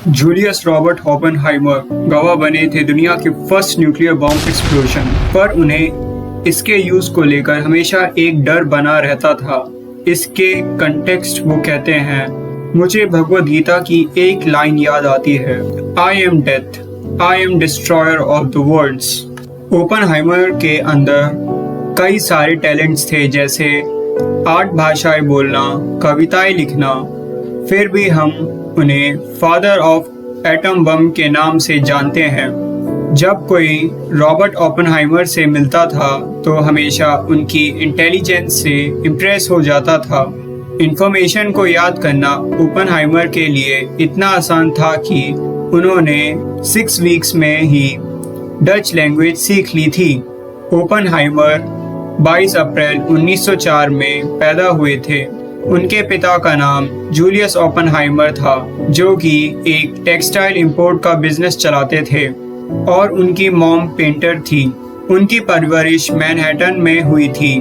Julius Robert Oppenheimer गवाह बने थे दुनिया के फर्स्ट न्यूक्लियर बॉम्ब एक्सप्लोजन पर। उन्हें इसके यूज को लेकर हमेशा एक डर बना रहता था। इसके कंटेक्स्ट वो कहते हैं, मुझे भगवद गीता की एक लाइन याद आती है, I am death, I am destroyer of the worlds. Oppenheimer के अंदर कई सारे टैलेंट्स थे, जैसे 8 भाषाएं बोलना, कविताएं लिखना। फिर भी हम उन्हें फादर ऑफ एटम बम के नाम से जानते हैं। जब कोई रॉबर्ट ओपेनहाइमर से मिलता था तो हमेशा उनकी इंटेलिजेंस से इम्प्रेस हो जाता था। इंफॉर्मेशन को याद करना ओपेनहाइमर के लिए इतना आसान था कि उन्होंने 6 वीक्स में ही डच लैंग्वेज सीख ली थी। ओपेनहाइमर 22 अप्रैल 1904 में पैदा हुए थे। उनके पिता का नाम जूलियस ओपेनहाइमर था, जो कि एक टेक्सटाइल इंपोर्ट का बिजनेस चलाते थे, और उनकी मॉम पेंटर थी। उनकी परवरिश मैनहट्टन में हुई थी।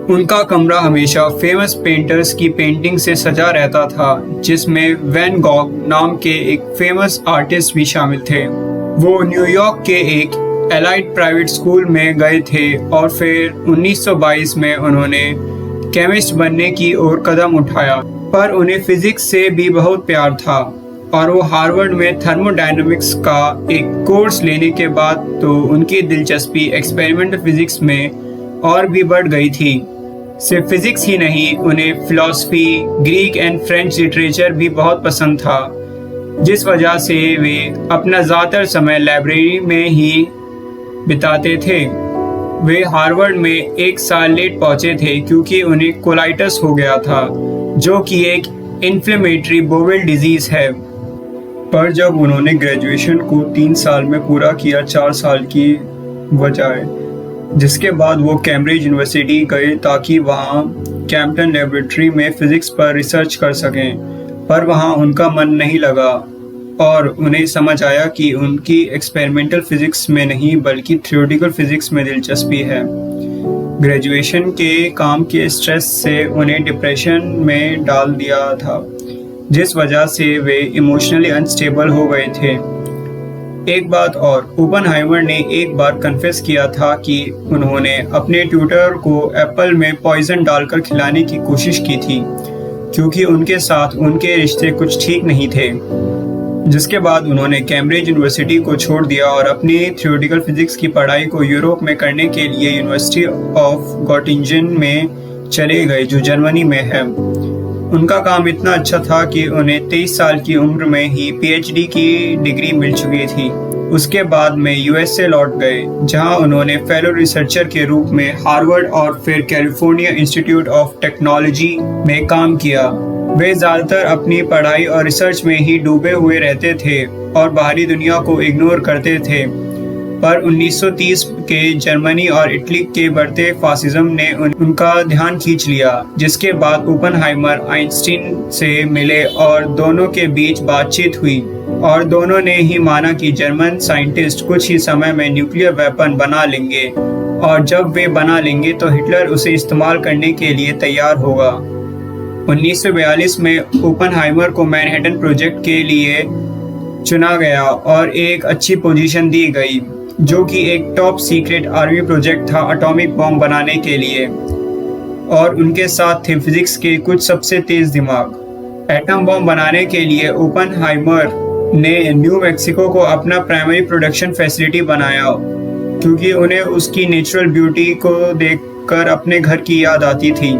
उनका कमरा हमेशा फेमस पेंटर्स की पेंटिंग से सजा रहता था, जिसमें वैन गॉग नाम के एक फेमस आर्टिस्ट भी शामिल थे। वो न्यूयॉर्क के एक एलाइट प्राइवेट स्कूल में गए थे और फिर 1922 में उन्होंने केमिस्ट बनने की ओर कदम उठाया, पर उन्हें फिजिक्स से भी बहुत प्यार था और वो हार्वर्ड में थर्मोडायनामिक्स का एक कोर्स लेने के बाद तो उनकी दिलचस्पी एक्सपेरिमेंटल फिजिक्स में और भी बढ़ गई थी। सिर्फ फिजिक्स ही नहीं, उन्हें philosophy, Greek and French literature भी बहुत पसंद था, जिस वजह से वे अपना ज़्यादातर समय लाइब्रेरी में ही बिताते थे। वे हार्वर्ड में 1 साल लेट पहुंचे थे क्योंकि उन्हें कोलाइटिस हो गया था, जो कि एक इन्फ्लेमेटरी बोवेल डिजीज है। पर जब उन्होंने ग्रेजुएशन को 3 साल में पूरा किया, 4 साल की बजाय, जिसके बाद वो कैम्ब्रिज यूनिवर्सिटी गए ताकि वहाँ कैम्पटन लेबोरेटरी में फिजिक्स पर रिसर्च कर सकें, पर वहाँ उनका मन नहीं लगा और उन्हें समझ आया कि उनकी एक्सपेरिमेंटल फिजिक्स में नहीं बल्कि थ्योरेटिकल फिजिक्स में दिलचस्पी है। ग्रेजुएशन के काम के स्ट्रेस से उन्हें डिप्रेशन में डाल दिया था, जिस वजह से वे इमोशनली अनस्टेबल हो गए थे। एक बात और, ओपेनहाइमर ने एक बार कन्फेस किया था कि उन्होंने अपने ट्यूटर को एप्पल में पॉइजन डालकर खिलाने की कोशिश की थी, क्योंकि उनके साथ उनके रिश्ते कुछ ठीक नहीं थे। जिसके बाद उन्होंने कैम्ब्रिज यूनिवर्सिटी को छोड़ दिया और अपनी थ्योरेटिकल फिजिक्स की पढ़ाई को यूरोप में करने के लिए यूनिवर्सिटी ऑफ गोटिंजन में चले गए, जो जर्मनी में है। उनका काम इतना अच्छा था कि उन्हें 23 साल की उम्र में ही पीएचडी की डिग्री मिल चुकी थी। उसके बाद में यूएस से लौट गए, जहां उन्होंने फेलो रिसर्चर के रूप में हार्वर्ड और फिर कैलिफोर्निया इंस्टीट्यूट ऑफ टेक्नोलॉजी में काम किया। वे ज़्यादातर अपनी पढ़ाई और रिसर्च में ही डूबे हुए रहते थे और बाहरी दुनिया को इग्नोर करते थे। पर 1930 के जर्मनी और इटली के बढ़ते फासिज्म ने उनका ध्यान खींच लिया, जिसके बाद ओपेनहाइमर आइंस्टीन से मिले और दोनों के बीच बातचीत हुई और दोनों ने ही माना कि जर्मन साइंटिस्ट कुछ ही समय में न्यूक्लियर वेपन बना लेंगे और जब वे बना लेंगे तो हिटलर उसे इस्तेमाल करने के लिए तैयार होगा। 1942 में ओपेनहाइमर को मैनहट्टन प्रोजेक्ट के लिए चुना गया और एक अच्छी पोजीशन दी गई, जो कि एक टॉप सीक्रेट आर्मी प्रोजेक्ट था एटॉमिक बॉम्ब बनाने के लिए, और उनके साथ थे फिजिक्स के कुछ सबसे तेज दिमाग। एटम बॉम्ब बनाने के लिए ओपेनहाइमर ने न्यू मैक्सिको को अपना प्राइमरी प्रोडक्शन फैसिलिटी बनाया, क्योंकि उन्हें उसकी नेचुरल ब्यूटी को देखकर अपने घर की याद आती थी।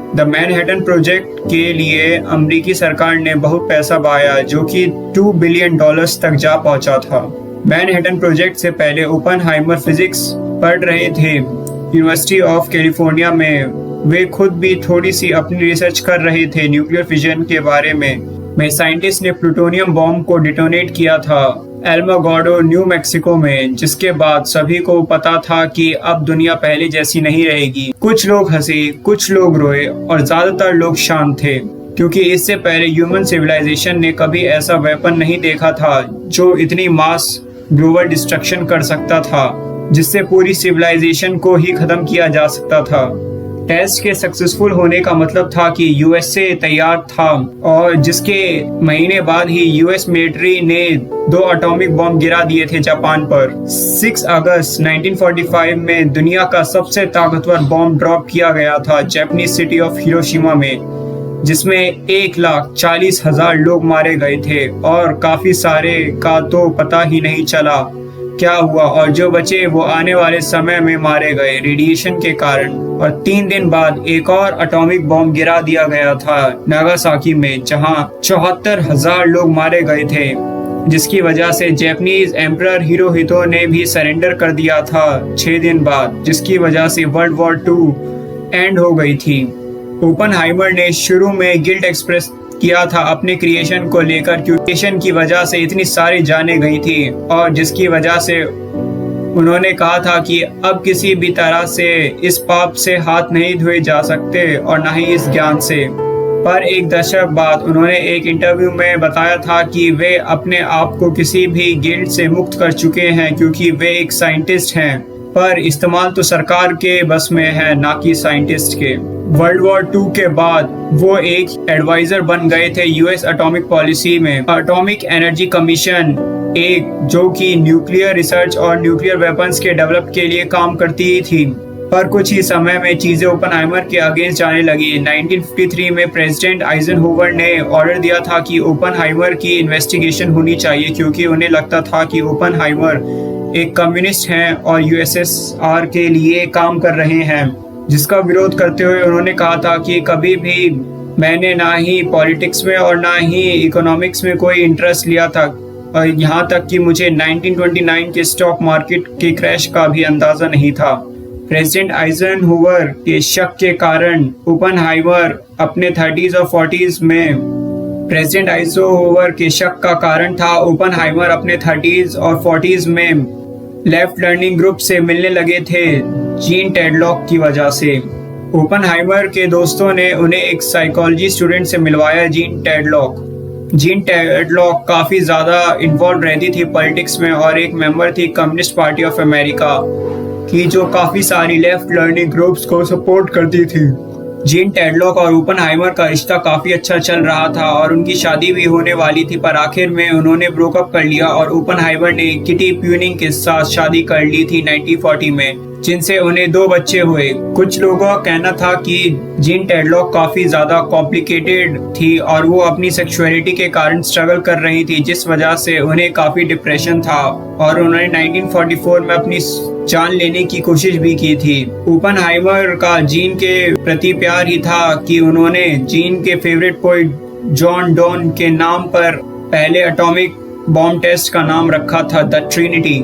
द मैनहट्टन प्रोजेक्ट के लिए अमेरिकी सरकार ने बहुत पैसा बहाया, जो कि $2 बिलियन तक जा पहुंचा था। मैनहट्टन प्रोजेक्ट से पहले ओपेनहाइमर फिजिक्स पढ़ रहे थे यूनिवर्सिटी ऑफ कैलिफोर्निया में। वे खुद भी थोड़ी सी अपनी रिसर्च कर रहे थे न्यूक्लियर फिजन के बारे में साइंटिस्ट ने प्लूटोनियम बॉम्ब को डिटोनेट किया था एल्मागोर्डो, न्यू मैक्सिको में, जिसके बाद सभी को पता था कि अब दुनिया पहले जैसी नहीं रहेगी। कुछ लोग हंसे, कुछ लोग रोए और ज्यादातर लोग शांत थे, क्योंकि इससे पहले ह्यूमन सिविलाइजेशन ने कभी ऐसा वेपन नहीं देखा था जो इतनी मास ग्लोबल डिस्ट्रक्शन कर सकता था, जिससे पूरी सिविलाइजेशन को ही खत्म किया जा सकता था। टेस्ट के सक्सेसफुल होने का मतलब था कि यूएसए तैयार था, और जिसके महीने बाद ही यूएस मिलिट्री ने 2 एटॉमिक बॉम्ब गिरा दिए थे जापान पर। 6 अगस्त 1945 में दुनिया का सबसे ताकतवर बॉम्ब ड्रॉप किया गया था जापानीज सिटी ऑफ हिरोशिमा में, जिसमें 1,40,000 लोग मारे गए थे और काफी सारे का तो पता ही नहीं चला क्या हुआ, और जो बचे वो आने वाले समय में मारे गए रेडिएशन के कारण। और 3 दिन बाद एक और एटॉमिक बॉम्ब गिरा दिया गया था नागासाकी में, जहां 74,000 लोग मारे गए थे, जिसकी वजह से जापानीज एम्परर हिरोहितो ने भी सरेंडर कर दिया था 6 दिन बाद, जिसकी वजह से वर्ल्ड वॉर 2 एंड हो गई थी। ओपनहाइमर ने शुरू में गिल्ट एक्सप्रेस किया था अपने क्रिएशन को लेकर, क्योंकि क्रिएशन की वजह से इतनी सारी जानें गई थी, और जिसकी वजह से उन्होंने कहा था कि अब किसी भी तरह से इस पाप से हाथ नहीं धोए जा सकते और न ही इस ज्ञान से। पर एक दशक बाद उन्होंने एक इंटरव्यू में बताया था कि वे अपने आप को किसी भी गिल्ट से मुक्त कर चुके हैं, क्योंकि वे एक साइंटिस्ट हैं, पर इस्तेमाल तो सरकार के बस में है, ना कि साइंटिस्ट के। वर्ल्ड वॉर 2 के बाद वो एक एडवाइजर बन गए थे यूएस एटॉमिक पॉलिसी में, एटॉमिक एनर्जी कमीशन, एक जो कि न्यूक्लियर रिसर्च और न्यूक्लियर वेपन्स के डेवलप के लिए काम करती थी। पर कुछ ही समय में चीजें ओपनहाइमर के अगेंस्ट जाने लगी। 1953 में प्रेसिडेंट आइजनहोवर ने ऑर्डर दिया था कि ओपनहाइमर की इन्वेस्टिगेशन होनी चाहिए, क्योंकि उन्हें लगता था कि ओपनहाइमर एक कम्युनिस्ट हैं और यूएसएसआर के लिए काम कर रहे हैं, जिसका विरोध करते हुए उन्होंने कहा था कि कभी भी मैंने ना ही पॉलिटिक्स में और ना ही इकोनॉमिक्स में कोई इंटरेस्ट लिया था, और यहाँ तक कि मुझे 1929 के स्टॉक मार्केट के क्रैश का भी अंदाजा नहीं था। प्रेसिडेंट आइजनहोवर के शक के कारण ओपनहाइमर अपने 30s और 40s में प्रेसिडेंट आइजनहोवर के शक का कारण था ओपनहाइमर अपने 30s और 40s में लेफ्ट लर्निंग ग्रुप से मिलने लगे थे जीन टेडलॉक की वजह से। ओपनहाइमर के दोस्तों ने उन्हें एक साइकोलॉजी स्टूडेंट से मिलवाया, जीन टेडलॉक। जीन टेडलॉक काफी ज्यादा इन्वॉल्व रहती थी पॉलिटिक्स में और एक मेंबर थी कम्युनिस्ट पार्टी ऑफ अमेरिका की, जो काफी सारी लेफ्ट लर्निंग ग्रुप्स को सपोर्ट करती थी। जीन टेडलॉक और ओपनहाइमर का रिश्ता काफी अच्छा चल रहा था और उनकी शादी भी होने वाली थी, पर आखिर में उन्होंने ब्रोकअप कर लिया और ओपनहाइमर ने किटी प्यूनिंग के साथ शादी कर ली थी 1940 में, जिनसे उन्हें 2 बच्चे हुए। कुछ लोगों का कहना था कि जीन टेडलॉक काफी ज्यादा कॉम्प्लिकेटेड थी और वो अपनी सेक्सुअलिटी के कारण स्ट्रगल कर रही थी, जिस वजह से उन्हें काफी डिप्रेशन था और उन्होंने 1944 में अपनी जान लेने की कोशिश भी की थी। ओपनहाइमर का जीन के प्रति प्यार ही था कि उन्होंने जीन के फेवरेट पोइट जॉन डॉन के नाम पर पहले एटॉमिक बॉम्ब टेस्ट का नाम रखा था, द ट्रिनिटी।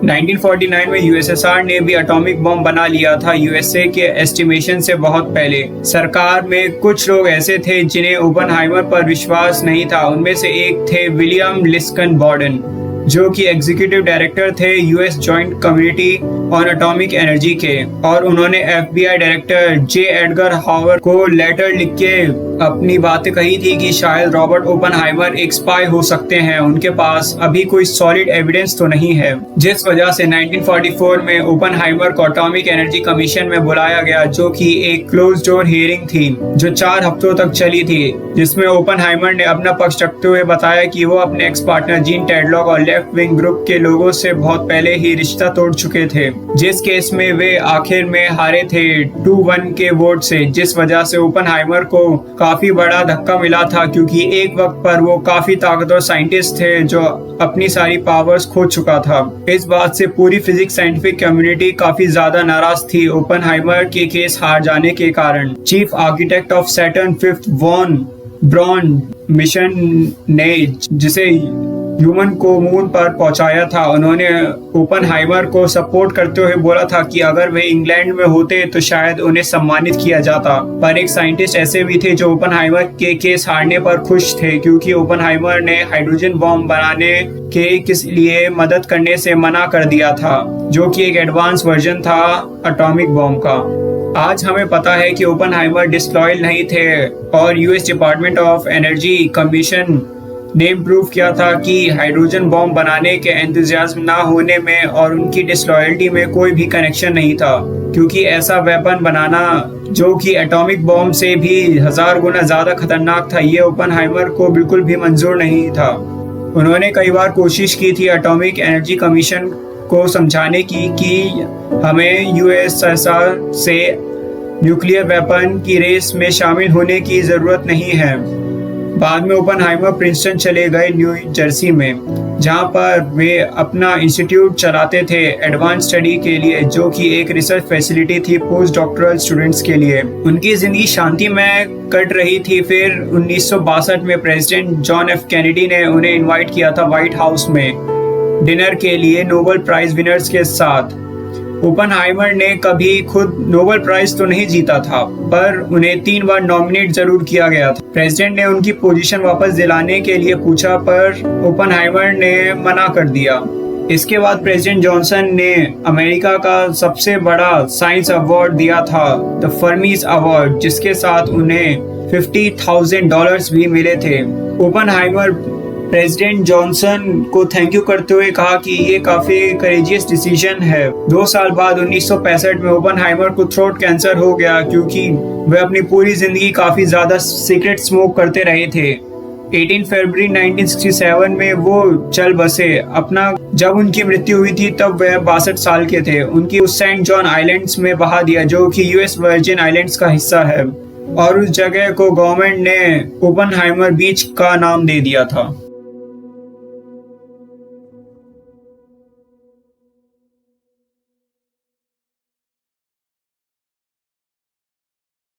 1949 में यूएसएसआर ने भी एटॉमिक बॉम्ब बना लिया था यूएसए के एस्टिमेशन से बहुत पहले। सरकार में कुछ लोग ऐसे थे जिन्हें ओपनहाइमर पर विश्वास नहीं था। उनमें से एक थे विलियम लिस्कन बॉर्डन, जो कि एग्जीक्यूटिव डायरेक्टर थे US joint community on atomic energy के, और उन्होंने एफबीआई डायरेक्टर जे एडगर हॉवर को लेटर लिख के अपनी बातें कही थी कि शायद रॉबर्ट ओपनहाइमर एक स्पाई हो सकते हैं। उनके पास अभी कोई सॉलिड एविडेंस तो नहीं है, जिस वजह से 1944 में ओपनहाइमर को एटॉमिक एनर्जी कमीशन में बुलाया गया, जो कि एक क्लोज डोर हियरिंग थी जो 4 हफ्तों तक चली थी, जिसमें ओपनहाइमर ने अपना पक्ष रखते हुए बताया कि वो अपने एक्स पार्टनर जीन टेडलॉक और लेफ्ट विंग ग्रुप के लोगों से बहुत पहले ही रिश्ता तोड़ चुके थे, जिस केस में वे आखिर में हारे थे 2-1 के वोट से, जिस वजह से ओपनहाइमर को काफी बड़ा धक्का मिला था, क्योंकि एक वक्त पर वो काफी ताकतवर साइंटिस्ट थे जो अपनी सारी पावर्स खो चुका था। इस बात से पूरी फिजिक्स साइंटिफिक कम्युनिटी काफी ज्यादा नाराज थी ओपनहाइमर के केस हार जाने के कारण। Chief architect of Saturn 5th von Braun mission ने, जिसे ह्यूमन को मून पर पहुंचाया था, उन्होंने ओपनहाइमर को सपोर्ट करते हुए बोला था कि अगर वे इंग्लैंड में होते तो शायद उन्हें सम्मानित किया जाता। पर एक साइंटिस्ट ऐसे भी थे जो ओपनहाइमर के केस हारने पर खुश थे, क्योंकि ओपनहाइमर ने हाइड्रोजन बॉम्ब बनाने के किस लिए मदद करने से मना कर दिया था, जो कि एक एडवांस वर्जन था एटॉमिक बॉम्ब का। आज हमें पता है कि ओपनहाइमर डिसलॉयल नहीं थे और US department of energy commission ने इम्प्रूव किया था कि हाइड्रोजन बॉम्ब बनाने के एंथुजियाज्म ना होने में और उनकी डिसलॉयल्टी में कोई भी कनेक्शन नहीं था, क्योंकि ऐसा वेपन बनाना जो कि एटॉमिक बॉम्ब से भी 1000 गुना ज़्यादा खतरनाक था, ये ओपनहाइमर को बिल्कुल भी मंजूर नहीं था। उन्होंने कई बार कोशिश की थी एटॉमिक एनर्जी कमीशन को समझाने की कि हमें यूएसएसआर से न्यूक्लियर वेपन की रेस में शामिल होने की ज़रूरत नहीं है। बाद में ओपनहाइमर प्रिंसटन चले गए न्यू जर्सी में, जहां पर वे अपना इंस्टीट्यूट चलाते थे एडवांस स्टडी के लिए, जो कि एक रिसर्च फैसिलिटी थी पोस्ट डॉक्टरल स्टूडेंट्स के लिए। उनकी जिंदगी शांति में कट रही थी। फिर 1962 में प्रेसिडेंट जॉन एफ कैनेडी ने उन्हें इनवाइट किया था व्हाइट हाउस में डिनर के लिए नोबेल प्राइज विनर्स के साथ। ओपनहाइमर ने कभी खुद नोबेल प्राइज तो नहीं जीता था, पर उन्हें 3 बार नॉमिनेट जरूर किया गया था। प्रेसिडेंट ने उनकी पोजीशन वापस दिलाने के लिए पूछा, पर ओपनहाइमर ने मना कर दिया। इसके बाद प्रेसिडेंट जॉनसन ने अमेरिका का सबसे बड़ा साइंस अवार्ड दिया था, द फर्मीज अवार्ड, जिसके साथ उन्हें $50,000 भी मिले थे। ओपनहाइमर प्रेसिडेंट जॉनसन को थैंक यू करते हुए कहा कि ये काफी करेजियस डिसीजन है। 2 साल बाद 1965 में ओपनहाइमर को थ्रोट कैंसर हो गया, क्योंकि वे अपनी पूरी जिंदगी काफी ज्यादा सिगरेट स्मोक करते रहे थे। 18 फरवरी 1967 में वो चल बसे। जब उनकी मृत्यु हुई थी तब वह 62 साल के थे। उनकी उस सेंट जॉन आइलैंड्स में बहा दिया, जो कि यूएस वर्जिन आइलैंड्स का हिस्सा है, और उस जगह को गवर्नमेंट ने ओपनहाइमर बीच का नाम दे दिया था।